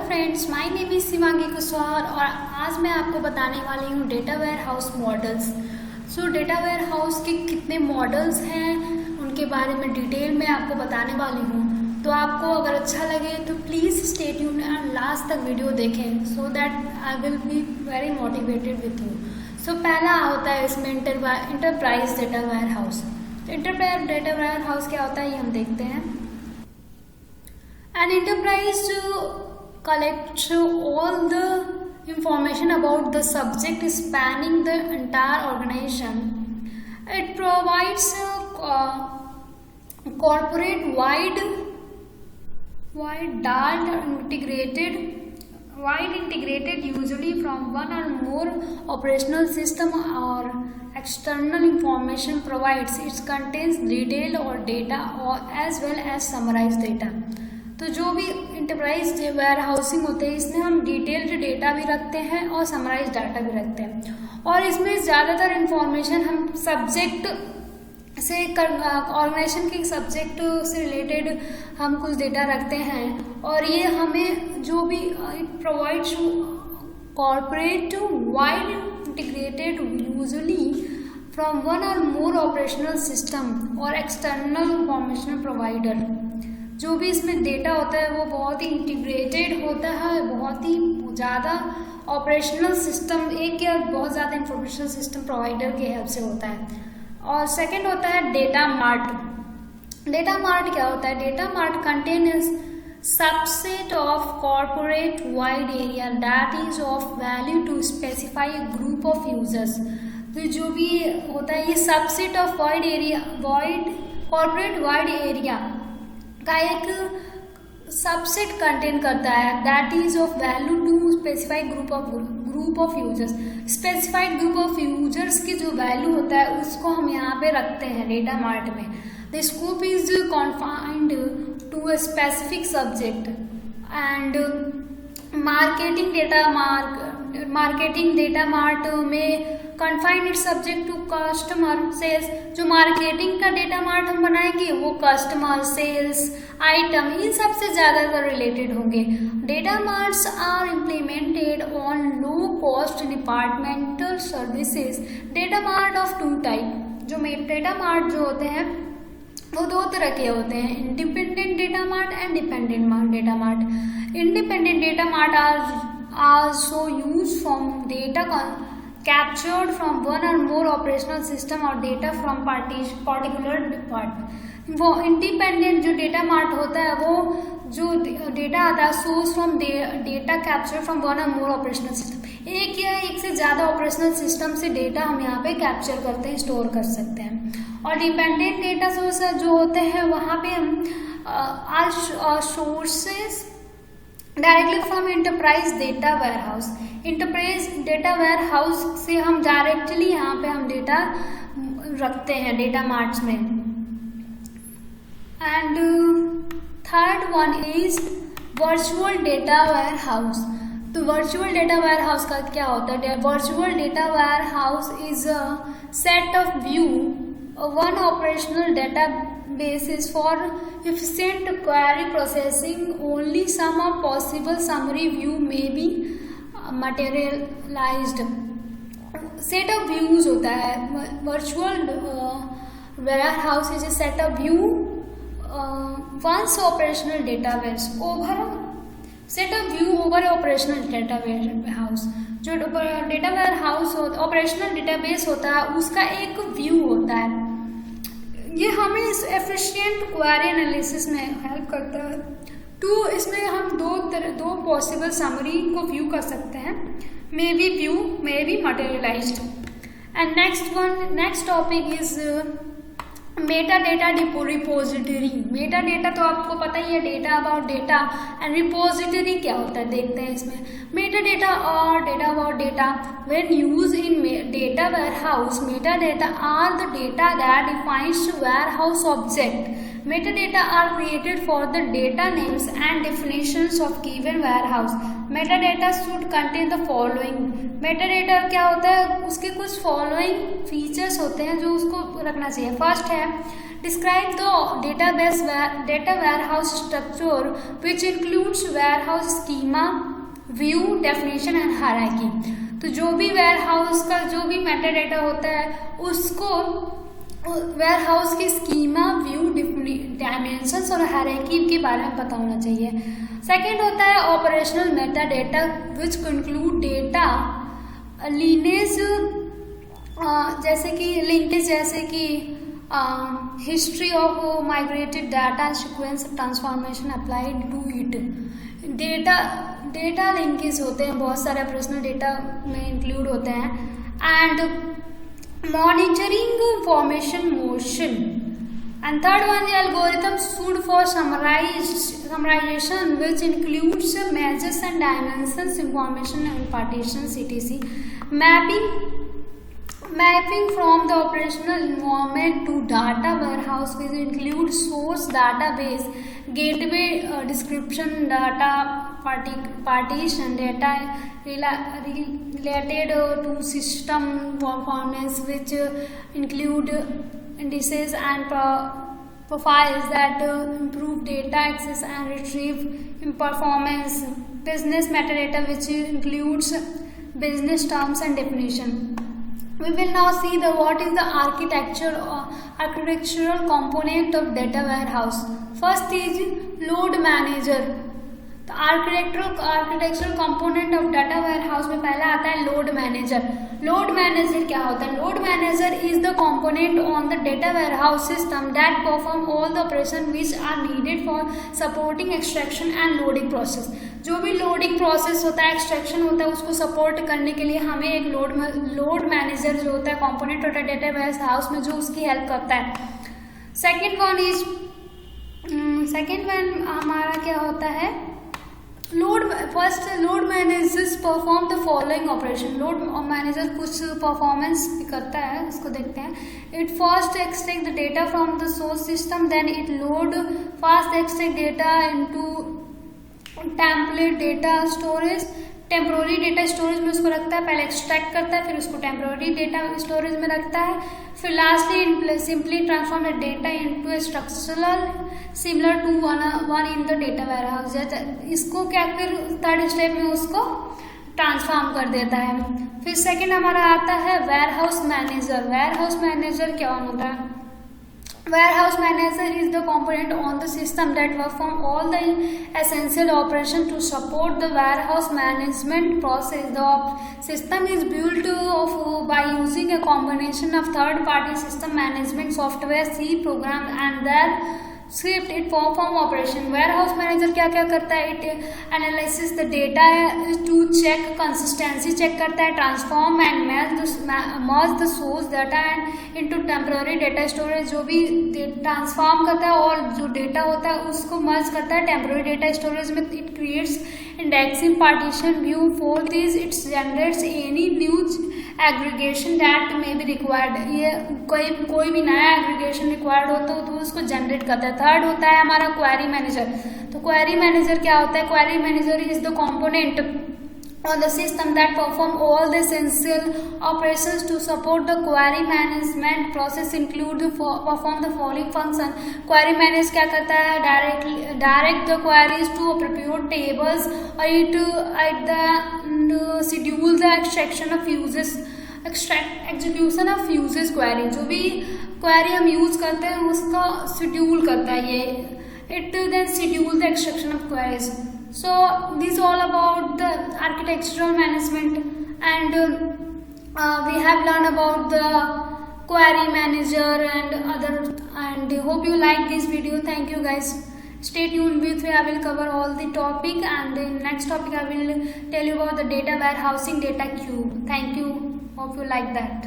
Friends, my name is Shivangi Kushwaha और आज मैं आपको बताने वाली हूँ data warehouse models. So data warehouse के कितने मॉडल्स हैं उनके बारे में डिटेल में आपको बताने वाली हूँ। तो आपको अगर अच्छा लगे तो please stay tuned and last तक वीडियो देखें so that I will be very motivated with you. So पहला होता है इसमें enterprise data warehouse. Enterprise data warehouse क्या होता है ये हम देखते हैं। An enterprise collects all the information about the subject spanning the entire organization. It provides corporate-wide data integrated usually from one or more operational system or external information provides. It contains detailed or data or as well as summarized data. तो जो भी enterprise where housing होते हैं इसमें हम detailed data भी रखते हैं और समराइज डाटा भी रखते हैं और इसमें ज़्यादातर इंफॉर्मेशन हम सब्जेक्ट से ऑर्गेनाइजेशन के सब्जेक्ट से रिलेटेड हम कुछ डेटा रखते हैं और ये हमें जो भी it provides corporate wide integrated usually from one और मोर ऑपरेशनल सिस्टम और एक्सटर्नल इंफॉर्मेशन प्रोवाइडर। जो भी इसमें डेटा होता है वो बहुत ही इंटीग्रेटेड होता है, बहुत ही ज़्यादा ऑपरेशनल सिस्टम एक या बहुत ज़्यादा इंफॉर्मेशन सिस्टम प्रोवाइडर के हेल्प से होता है। और सेकंड होता है डेटा मार्ट। डेटा मार्ट क्या होता है? Data mart contains subset of corporate wide area that is of value to specify a group of users. तो जो भी होता है ये subset of corporate wide area का एक सबसेट कंटेन करता है that is of value to specified group of users. Specified group of users की जो वैल्यू होता है उसको हम यहाँ पे रखते हैं डेटा मार्ट में। The scope is confined to a specific subject and marketing data mart में confined it subject to customer sales. जो मार्केटिंग का डेटा मार्ट हम बनाएंगे वो कस्टमर सेल्स आइटम इन सबसे ज़्यादातर रिलेटेड होंगे। Data marts are implemented on low cost departmental services. Data mart of two type. जो डेटा मार्ट जो होते हैं वो दो तरह के होते हैं, independent data mart and dependent data mart. Independent data mart are so use from data captured from one or more operational system or data from particular department। वो इंडिपेंडेंट जो डेटा मार्ट होता है वो जो डेटा आता है source from data capture from one और मोर operational system. एक या एक से ज़्यादा ऑपरेशनल सिस्टम से डेटा हम यहाँ पे कैप्चर करते हैं, स्टोर कर सकते हैं। और डिपेंडेंट डेटा सोर्स जो होते हैं वहाँ पे हम sources directly from enterprise data warehouse. Enterprise data warehouse से हम डायरेक्टली यहाँ पे हम डेटा रखते हैं डेटा मार्ट्स में। And third one is virtual data warehouse. तो वर्चुअल डेटा वेयर हाउस का क्या होता है? Virtual data warehouse is a set of view one operational data basis for efficient query processing. Only some of possible summary view may be materialized. Set of views होता है। Virtual warehouse is a set of view once operational database over set of view over operational database। जो data warehouse operational database होता है उसका एक view होता है। ये हमें इस एफिशिएंट क्वेरी एनालिसिस में हेल्प करता है। तो इसमें हम दो पॉसिबल समरी को व्यू कर सकते हैं, maybe view maybe materialized. And next topic is meta data repository. Meta data तो आपको पता ही है, data about data. And repository क्या होता है देखते हैं इसमें। मेटा डेटा और data about data when used in data warehouse, metadata are the data that defines warehouse object. Metadata are created for the data names and definitions of given warehouse. Metadata should contain the following. Metadata क्या होता है? उसके कुछ following features होते हैं जो उसको रखना चाहिए। फर्स्ट है Describe the data warehouse structure which includes warehouse schema, view, definition and hierarchy. तो जो भी warehouse का जो भी मेटा डेटा होता है उसको warehouse की schema, view, dimensions और hierarchy के बारे में पता होना चाहिए. सेकेंड होता है operational metadata which include data lineage, जैसे कि लिंकेज, जैसे कि history of migrated data, sequence transformation applied to it. Data linkage होते हैं, बहुत सारे ऑपरेशनल डेटा में इंक्लूड होते हैं. And monitoring information motion. And third one is algorithm suite for summarization which includes measures and dimensions, information and partitions, etc. Mapping from the operational environment to data warehouse which includes source database, gateway, description, data partition, data related to system performance which include indices and profiles that improve data access and retrieve performance. Business metadata which includes business terms and definition. We will now see what is the architectural component of data warehouse. First is load manager. The architectural component of data warehouse में पहला आता है load manager. Load manager क्या होता है? Load manager is the component on the data warehouse system that perform all the operations which are needed for supporting extraction and loading process. जो भी loading process होता है, एक्सट्रैक्शन होता है, उसको सपोर्ट करने के लिए हमें एक लोड मैनेजर जो होता है कंपोनेंट होता है डेटा वेयर हाउस में, जो उसकी हेल्प करता है. सेकेंड वन हमारा क्या होता है? Load managers perform the following operation. Load manager कुछ परफॉर्मेंस करता है, उसको देखते हैं. It first extract the data from the source system, then it load fast extract data into template data storage. Temporary data storage में उसको रखता है, पहले एक्सट्रैक्ट करता है, फिर उसको टेम्पोररी डेटा स्टोरेज में रखता है, फिर lastly simply transform the data into a structural similar to one in the data warehouse. इसको क्या फिर थर्ड स्टेप में उसको ट्रांसफॉर्म कर देता है. फिर सेकेंड हमारा आता है वेयरहाउस मैनेजर. वेयरहाउस मैनेजर क्या होता है? Warehouse manager is the component on the system that perform all the essential operation to support the warehouse management process. The system is built by using a combination of third-party system management software, C program and their script. It perform operation. Warehouse manager क्या क्या करता है? It analyzes the data to check consistency, check करता है, transform and merge the source data and into temporary data storage. जो भी transform करता है और जो डेटा होता है उसको मर्ज करता है टेम्पोररी डेटा स्टोरेज में. It creates indexing, partition, view. Fourth is it generates any news aggregation that may be required. ये कोई भी नया एग्रीगेशन रिक्वायर्ड होता है तो उसको जनरेट करता है. थर्ड होता है हमारा क्वेरी मैनेजर. तो क्वेरी मैनेजर क्या होता है? Query manager is the component on the system that perform all the essential operations to support the query management process, include perform the following function. Query manage क्या करता है? direct the queries to appropriate tables, or it schedule the extraction of uses, execution of uses query. जो भी query हम use करते हैं उसका schedule करता है ये. It then schedule the extraction of queries. So this is all about the architectural management, and we have learned about the query manager and other, and hope you like this video. Thank you guys. Stay tuned with me. I will cover all the topic, and in next topic I will tell you about the data warehousing, data cube. Thank you. Hope you like that.